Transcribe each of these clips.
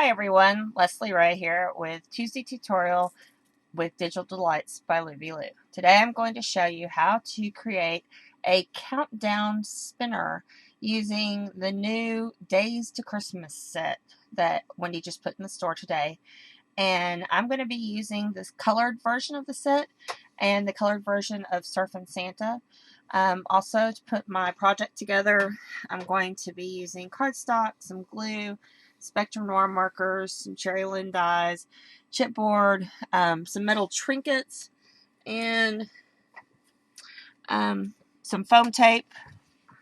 Hi everyone, Leslie Ray here with Tuesday Tutorial with Digital Delights by Louby Loo. Today I'm going to show you how to create a countdown spinner using the new Days to Christmas set that Wendy just put in the store today. And I'm going to be using this colored version of the set and the colored version of Surfin' Santa. Also, to put my project together, I'm going to be using cardstock, some glue, Spectrum Noir markers, some cherry lin dyes, chipboard, some metal trinkets, and some foam tape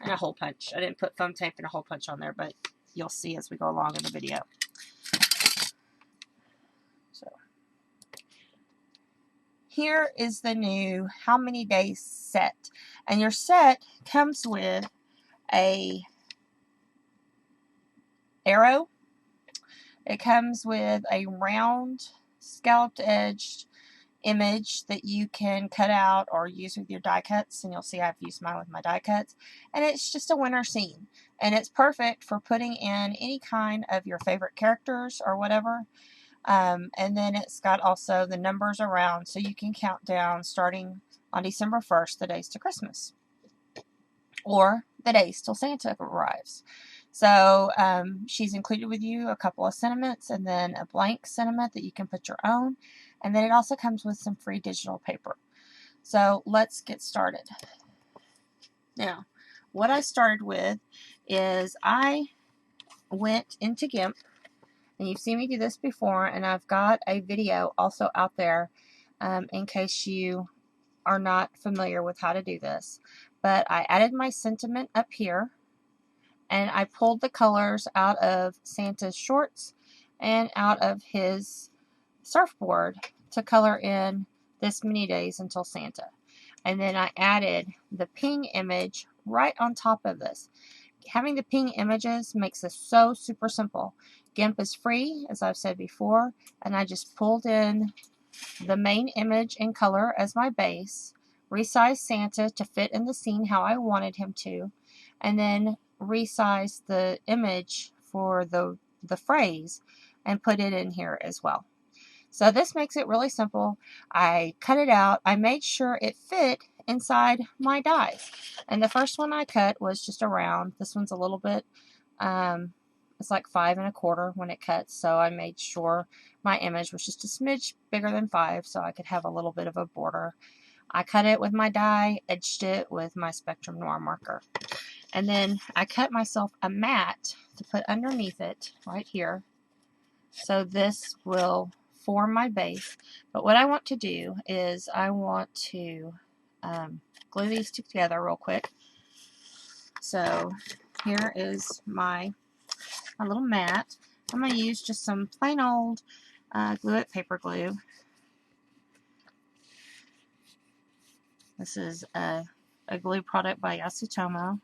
and a hole punch. I didn't put foam tape and a hole punch on there, but you'll see as we go along in the video. So here is the new How Many Days set, and your set comes with a arrow. It comes with a round scalloped edged image that you can cut out or use with your die cuts, and you'll see I've used mine with my die cuts, and it's just a winter scene, and it's perfect for putting in any kind of your favorite characters or whatever. And then it's got also the numbers around, so you can count down starting on December 1st, the days to Christmas, or the days till Santa arrives. So she's included with you a couple of sentiments and then a blank sentiment that you can put your own. And then it also comes with some free digital paper. So let's get started. Now, what I started with is I went into GIMP, and you've seen me do this before, and I've got a video also out there in case you are not familiar with how to do this. But I added my sentiment up here, and I pulled the colors out of Santa's shorts and out of his surfboard to color in this many days until Santa. And then I added the ping image right on top of this. Having the ping images makes this so super simple. GIMP is free, as I've said before, and I just pulled in the main image in color as my base, resized Santa to fit in the scene how I wanted him to, and then resize the image for the phrase and put it in here as well. So this makes it really simple. I cut it out. I made sure it fit inside my dies. And the first one I cut was just a round. This one's a little bit, it's like 5 1/4 when it cuts. So I made sure my image was just a smidge bigger than 5 so I could have a little bit of a border. I cut it with my die, edged it with my Spectrum Noir marker. And then I cut myself a mat to put underneath it right here. So this will form my base. But what I want to do is I want to glue these together real quick. So here is my little mat. I'm going to use just some plain old Glue It paper glue. This is a glue product by Yasutomo.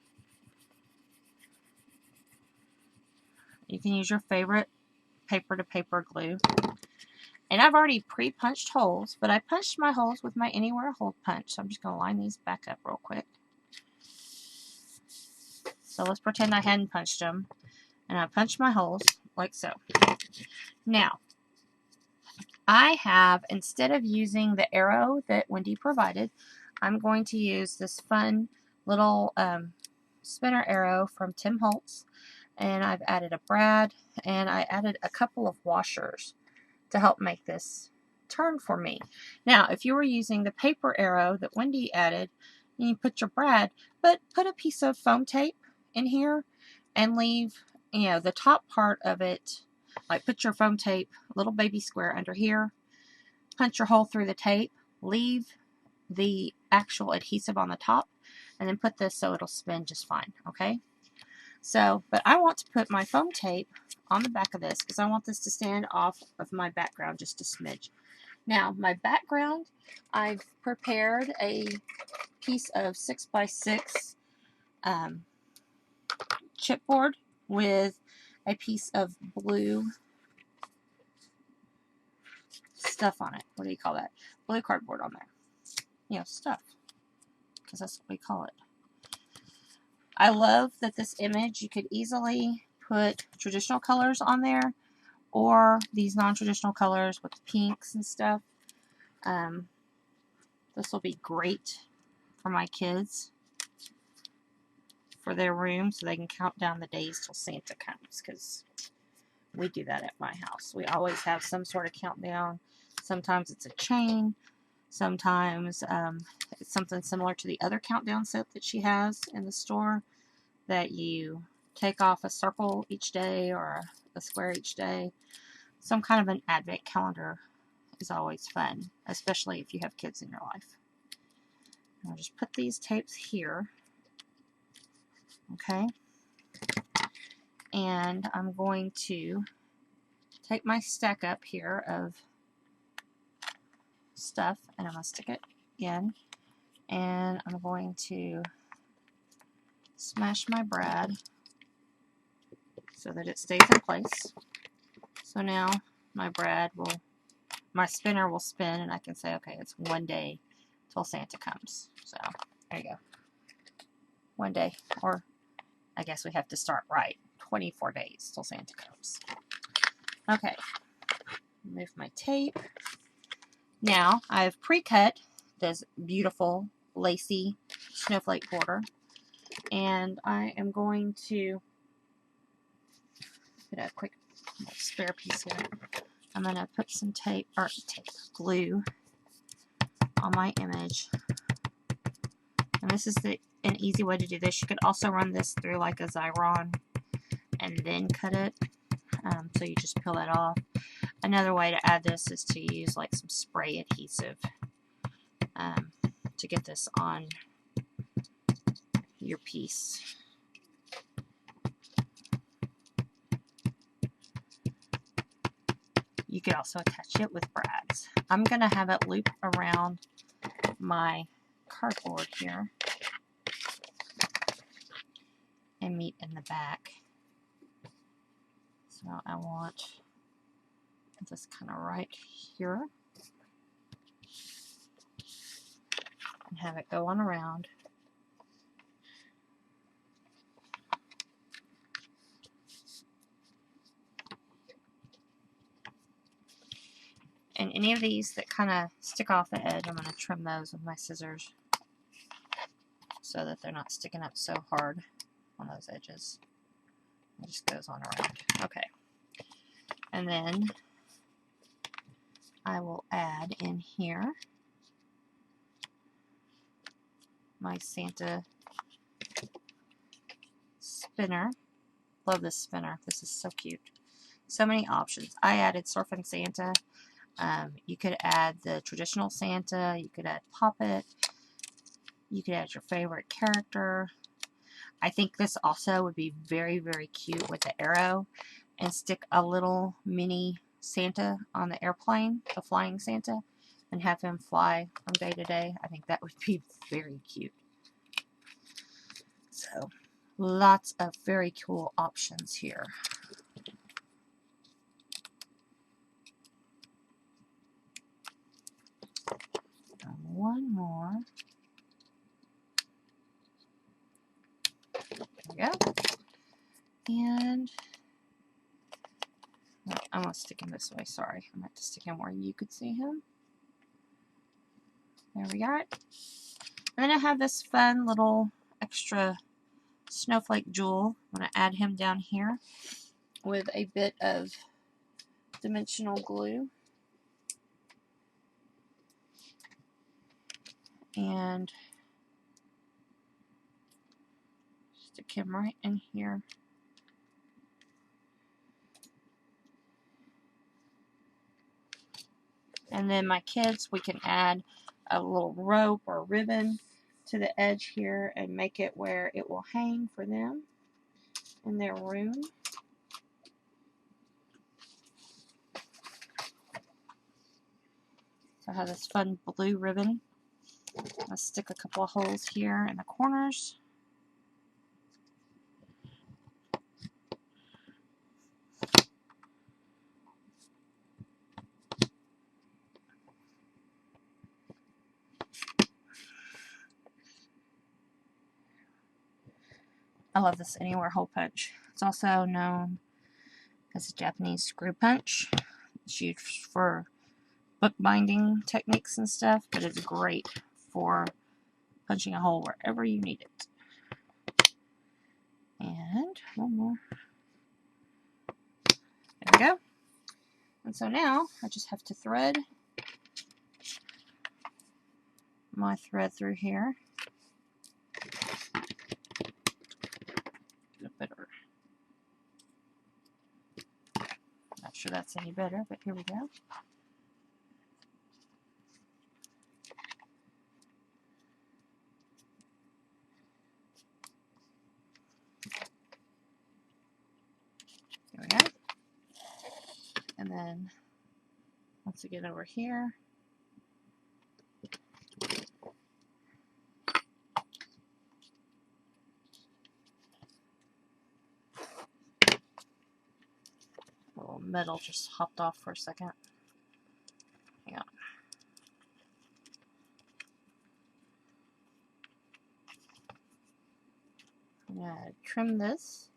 You can use your favorite paper-to-paper glue. And I've already pre-punched holes, but I punched my holes with my Anywhere hole punch. So I'm just going to line these back up real quick. So let's pretend I hadn't punched them. And I punched my holes like so. Now, I have, instead of using the arrow that Wendy provided, I'm going to use this fun little spinner arrow from Tim Holtz. And I've added a brad, and I added a couple of washers to help make this turn for me. Now, if you were using the paper arrow that Wendy added, you put your brad, but put a piece of foam tape in here and leave, the top part of it, like put your foam tape, little baby square under here, punch your hole through the tape, leave the actual adhesive on the top, and then put this so it'll spin just fine, okay? So, but I want to put my foam tape on the back of this because I want this to stand off of my background just a smidge. Now, my background, I've prepared a piece of 6x6 chipboard with a piece of blue stuff on it. What do you call that? Blue cardboard on there. Stuff. Because that's what we call it. I love that this image, you could easily put traditional colors on there, or these non-traditional colors with pinks and stuff. This will be great for my kids for their room so they can count down the days till Santa comes, because we do that at my house. We always have some sort of countdown. Sometimes it's a chain. Sometimes it's something similar to the other countdown set that she has in the store, that you take off a circle each day or a square each day. Some kind of an advent calendar is always fun, especially if you have kids in your life. I'll just put these tapes here. Okay. And I'm going to take my stack up here of stuff and I'm going to stick it in. And I'm going to smash my brad so that it stays in place. So now my spinner will spin and I can say, okay, it's one day till Santa comes. So there you go. One day, or I guess we have to start right. 24 days till Santa comes. Okay, move my tape. Now I've pre-cut this beautiful lacy snowflake border, and I am going to get a quick spare piece here. I'm going to put some glue on my image. And this is an easy way to do this. You could also run this through like a Xyron and then cut it. So you just peel that off. Another way to add this is to use like some spray adhesive to get this on your piece. You could also attach it with brads. I'm going to have it loop around my cardboard here and meet in the back. So I want this kind of right here and have it go on around. And any of these that kind of stick off the edge, I'm going to trim those with my scissors so that they're not sticking up so hard on those edges. It just goes on around. Okay. And then I will add in here my Santa spinner. Love this spinner. This is so cute. So many options. I added Surfing Santa. You could add the traditional Santa. You could add Puppet. You could add your favorite character. I think this also would be very, very cute with the arrow, and stick a little mini Santa on the airplane, the flying Santa, and have him fly from day to day. I think that would be very cute. So, lots of very cool options here. And one more. There we go. And I'm going to stick him this way. Sorry. I'm going to stick him where you could see him. There we got it. And then I have this fun little extra snowflake jewel. I'm going to add him down here with a bit of dimensional glue. And stick him right in here. And then my kids, we can add a little rope or ribbon to the edge here and make it where it will hang for them in their room. So I have this fun blue ribbon. I'll stick a couple of holes here in the corners. I love this anywhere hole punch. It's also known This is Japanese screw punch. It's used for bookbinding techniques and stuff, but it's great for punching a hole wherever you need it. And one more. There we go. And so now I just have to thread my thread through here. Get a better. Not sure that's any better, but here we go. There we go. And then once we get over here, a little metal just hopped off for a second. Hang on. I'm going to trim this.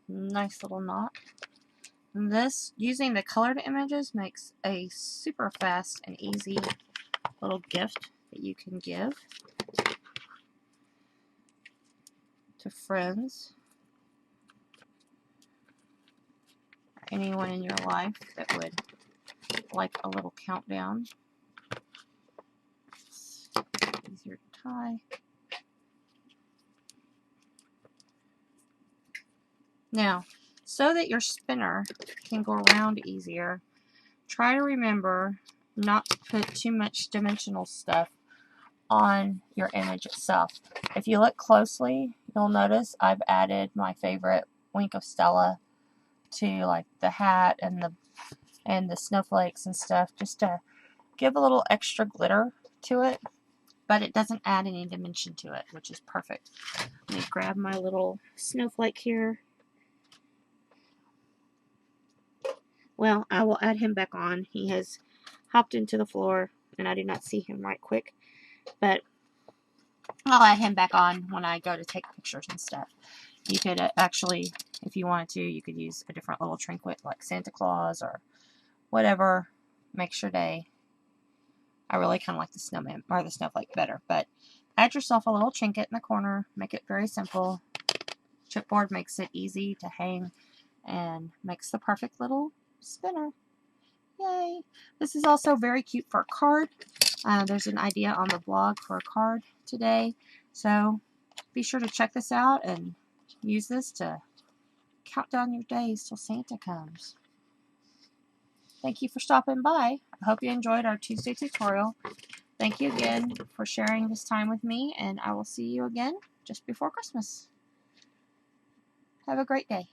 Nice little knot. And this, using the colored images, makes a super fast and easy little gift that you can give to friends or anyone in your life that would like a little countdown. It's easier to tie. Now, so that your spinner can go around easier, try to remember not to put too much dimensional stuff on your image itself. If you look closely, you'll notice I've added my favorite Wink of Stella to like the hat and the snowflakes and stuff, just to give a little extra glitter to it, but it doesn't add any dimension to it, which is perfect. Let me grab my little snowflake here. Well, I will add him back on. He has hopped into the floor, and I did not see him right quick, but I'll add him back on when I go to take pictures and stuff. You could actually, if you wanted to, you could use a different little trinket like Santa Claus or whatever makes your day. I really kind of like the snowman or the snowflake better, but add yourself a little trinket in the corner. Make it very simple. Chipboard makes it easy to hang and makes the perfect little spinner. Yay! This is also very cute for a card. There's an idea on the blog for a card today, so be sure to check this out and use this to count down your days till Santa comes. Thank you for stopping by. I hope you enjoyed our Tuesday tutorial. Thank you again for sharing this time with me, and I will see you again just before Christmas. Have a great day.